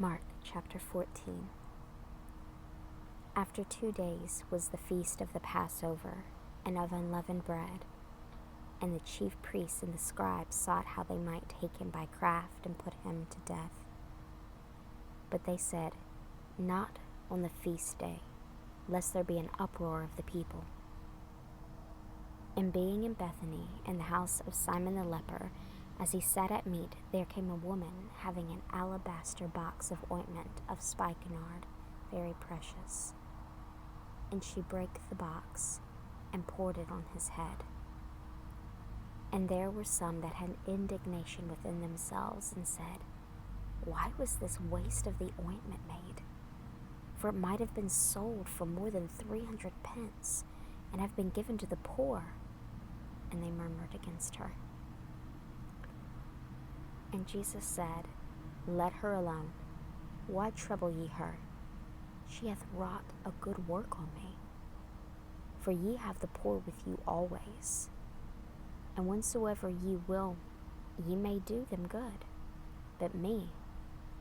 Mark chapter 14. After 2 days was the feast of the Passover and of unleavened bread, and the chief priests and the scribes sought how they might take him by craft and put him to death. But they said, "Not on the feast day, lest there be an uproar of the people." And being in Bethany, in the house of Simon the leper, as he sat at meat, there came a woman having an alabaster box of ointment of spikenard, very precious. And she brake the box, and poured it on his head. And there were some that had indignation within themselves, and said, "Why was this waste of the ointment made? For it might have been sold for more than 300 pence, and have been given to the poor." And they murmured against her. And Jesus said, "Let her alone. Why trouble ye her? She hath wrought a good work on me. For ye have the poor with you always, and whensoever ye will, ye may do them good. But me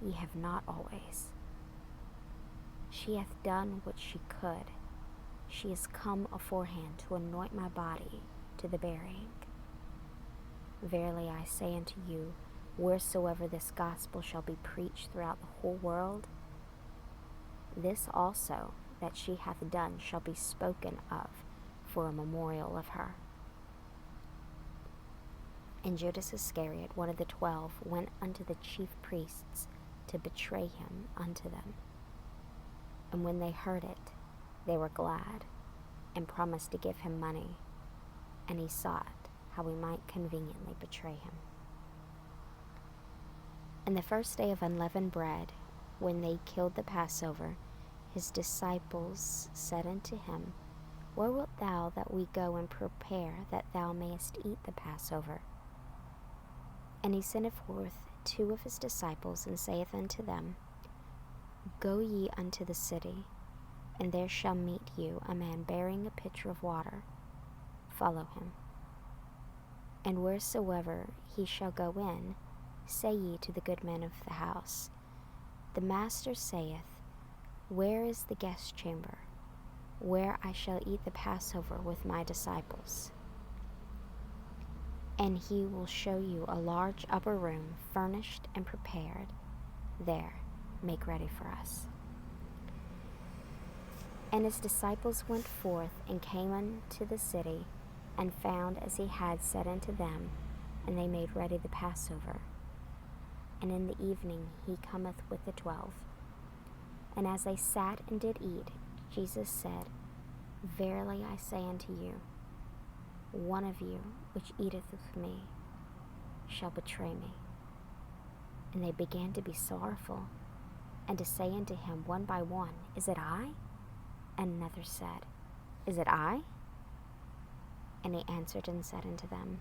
ye have not always. She hath done what she could. She is come aforehand to anoint my body to the burying. Verily I say unto you, wheresoever this gospel shall be preached throughout the whole world, this also that she hath done shall be spoken of for a memorial of her." And Judas Iscariot, one of the 12, went unto the chief priests to betray him unto them. And when they heard it, they were glad, and promised to give him money. And he sought how he might conveniently betray him. And the first day of unleavened bread, when they killed the Passover, his disciples said unto him, "Where wilt thou that we go and prepare that thou mayest eat the Passover?" And he sendeth forth 2 of his disciples, and saith unto them, "Go ye unto the city, and there shall meet you a man bearing a pitcher of water. Follow him. And wheresoever he shall go in, say ye to the good man of the house, The master saith, Where is the guest chamber, where I shall eat the Passover with my disciples? And he will show you a large upper room, furnished and prepared. There, make ready for us." And his disciples went forth, and came unto the city, and found as he had said unto them, and they made ready the Passover. And in the evening he cometh with the 12. And as they sat and did eat, Jesus said, "Verily I say unto you, one of you which eateth with me shall betray me." And they began to be sorrowful, and to say unto him one by one, "Is it I?" And another said, "Is it I?" And he answered and said unto them,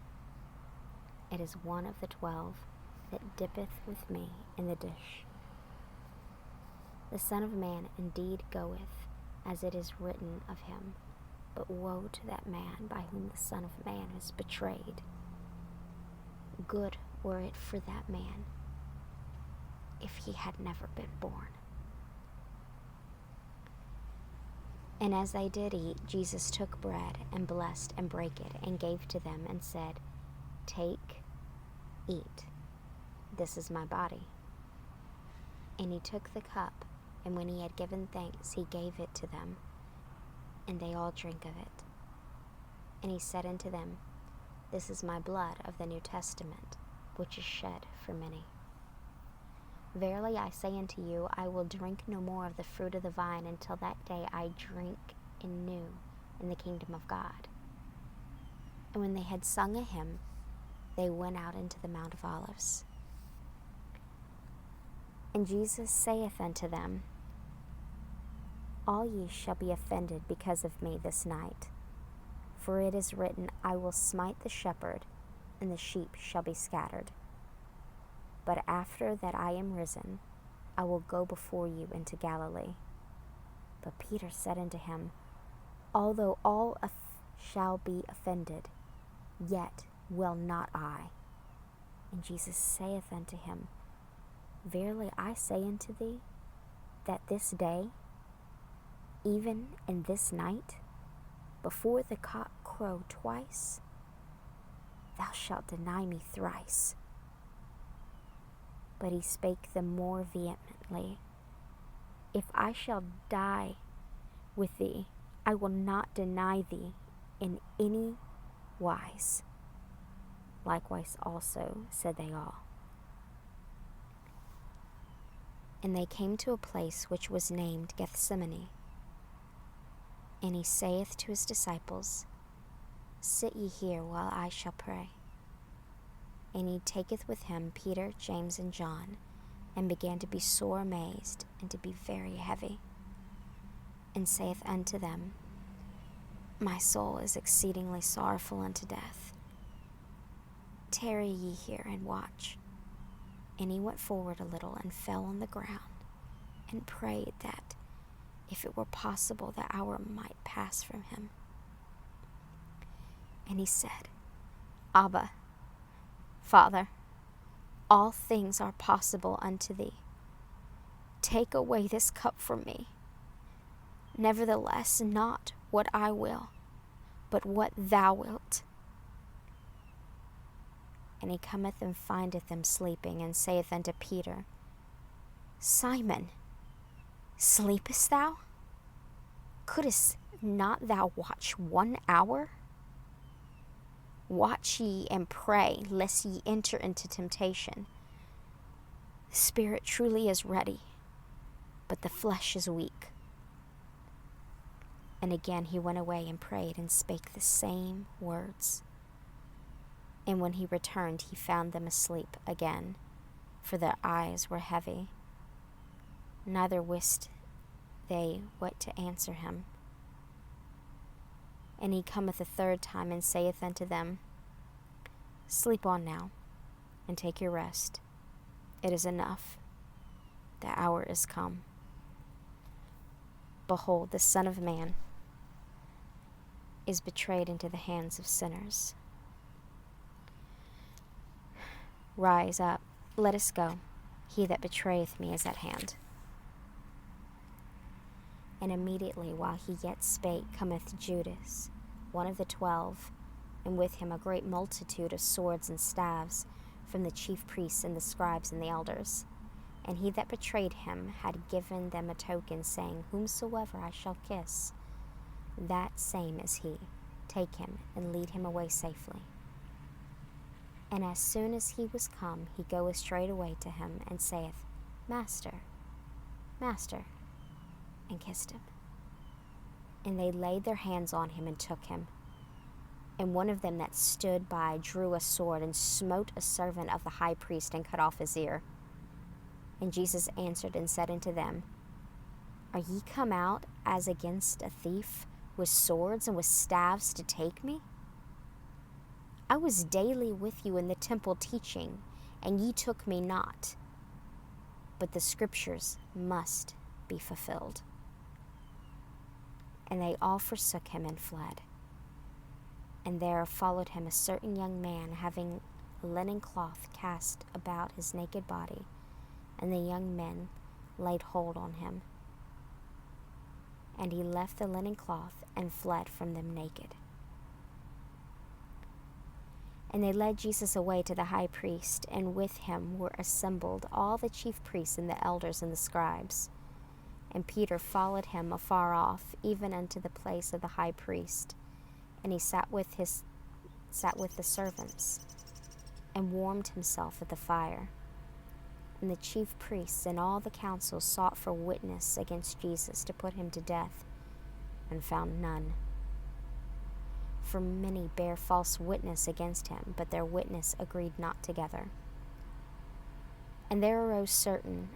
"It is one of the 12 that dippeth with me in the dish. The Son of Man indeed goeth, as it is written of him, but woe to that man by whom the Son of Man is betrayed. Good were it for that man if he had never been born." And as they did eat, Jesus took bread, and blessed, and brake it, and gave to them, and said, "Take, eat, this is my body." And he took the cup, and when he had given thanks, he gave it to them, and they all drank of it. And he said unto them, "This is my blood of the New Testament, which is shed for many. Verily I say unto you, I will drink no more of the fruit of the vine until that day I drink anew in the kingdom of God." And when they had sung a hymn, they went out into the Mount of Olives. And Jesus saith unto them, "All ye shall be offended because of me this night. For it is written, I will smite the shepherd, and the sheep shall be scattered. But after that I am risen, I will go before you into Galilee." But Peter said unto him, "Although all shall be offended, yet will not I." And Jesus saith unto him, Verily I say unto thee, that this day, even in this night, before the cock crow twice, thou shalt deny me thrice. But he spake the more vehemently, If I shall die with thee, I will not deny thee in any wise. Likewise also said they all. And they came to a place which was named Gethsemane. And he saith to his disciples, Sit ye here while I shall pray. And he taketh with him Peter, James, and John, and began to be sore amazed, and to be very heavy, and saith unto them, My soul is exceedingly sorrowful unto death. Tarry ye here and watch. And he went forward a little, and fell on the ground, and prayed that, if it were possible, the hour might pass from him. And he said, Abba, Father, all things are possible unto thee. Take away this cup from me. Nevertheless, not what I will, but what thou wilt. And he cometh and findeth them sleeping, and saith unto Peter, Simon, sleepest thou? Couldest not thou watch 1 hour? Watch ye and pray, lest ye enter into temptation. The spirit truly is ready, but the flesh is weak. And again he went away and prayed, and spake the same words. And when he returned, he found them asleep again, for their eyes were heavy. Neither wist they what to answer him. And he cometh a third time, and saith unto them, Sleep on now, and take your rest. It is enough. The hour is come. Behold, the Son of Man is betrayed into the hands of sinners. Rise up, let us go. He that betrayeth me is at hand. And immediately while he yet spake, cometh Judas, one of the 12, and with him a great multitude of swords and staves, from the chief priests and the scribes and the elders. And he that betrayed him had given them a token, saying, Whomsoever I shall kiss, that same is he. Take him, and lead him away safely. And as soon as he was come, he goeth straightway to him, and saith, Master, Master, and kissed him. And they laid their hands on him, and took him. And one of them that stood by drew a sword, and smote a servant of the high priest, and cut off his ear. And Jesus answered and said unto them, Are ye come out as against a thief, with swords and with staves to take me? I was daily with you in the temple teaching, and ye took me not. But the scriptures must be fulfilled. And they all forsook him and fled. And there followed him a certain young man, having a linen cloth cast about his naked body, and the young men laid hold on him. And he left the linen cloth, and fled from them naked. And they led Jesus away to the high priest, and with him were assembled all the chief priests and the elders and the scribes. And Peter followed him afar off, even unto the place of the high priest. And he sat with the servants, and warmed himself at the fire. And the chief priests and all the council sought for witness against Jesus to put him to death, and found none. For many bare false witness against him, but their witness agreed not together. And there arose certain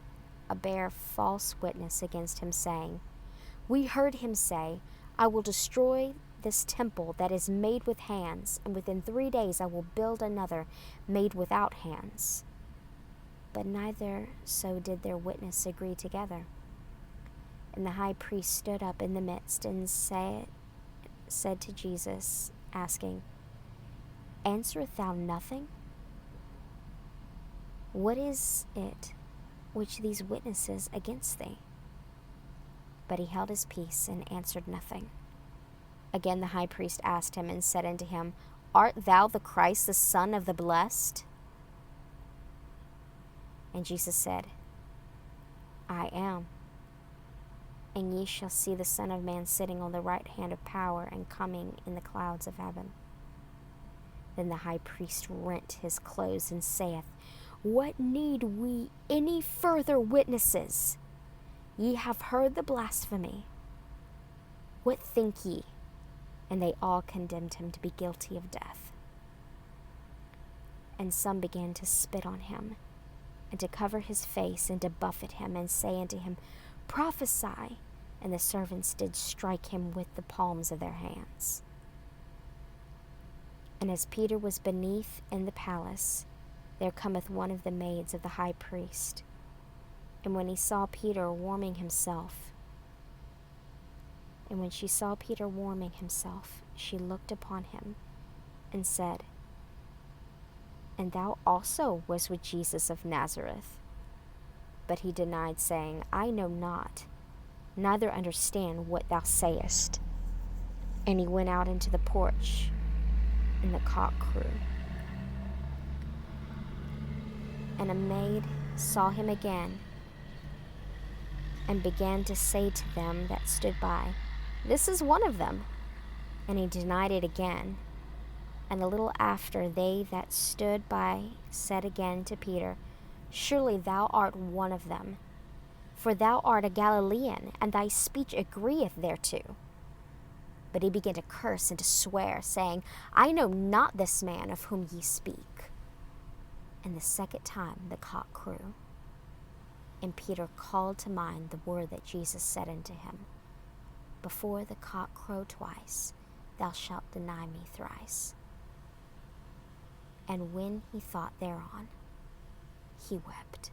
a bare false witness against him, saying, We heard him say, I will destroy this temple that is made with hands, and within 3 days I will build another made without hands. But neither so did their witness agree together. And the high priest stood up in the midst, and said to Jesus, asking, Answerest thou nothing? What is it which these witnesses against thee? But he held his peace and answered nothing. Again the high priest asked him and said unto him, Art thou the Christ, the Son of the Blessed? And Jesus said, I am. And ye shall see the Son of Man sitting on the right hand of power and coming in the clouds of heaven. Then the high priest rent his clothes and saith, What need we any further witnesses? Ye have heard the blasphemy. What think ye? And they all condemned him to be guilty of death. And some began to spit on him, and to cover his face, and to buffet him, and say unto him, Prophesy. And the servants did strike him with the palms of their hands. And as Peter was beneath in the palace, there cometh one of the maids of the high priest. And when she saw Peter warming himself, she looked upon him and said, And thou also wast with Jesus of Nazareth. But he denied, saying, I know not, neither understand what thou sayest. And he went out into the porch, and the cock crew. And a maid saw him again, and began to say to them that stood by, This is one of them. And he denied it again. And a little after, they that stood by said again to Peter, Surely thou art one of them, for thou art a Galilean, and thy speech agreeth thereto. But he began to curse and to swear, saying, I know not this man of whom ye speak. And the second time the cock crew. And Peter called to mind the word that Jesus said unto him, Before the cock crow twice, thou shalt deny me thrice. And when he thought thereon, he wept.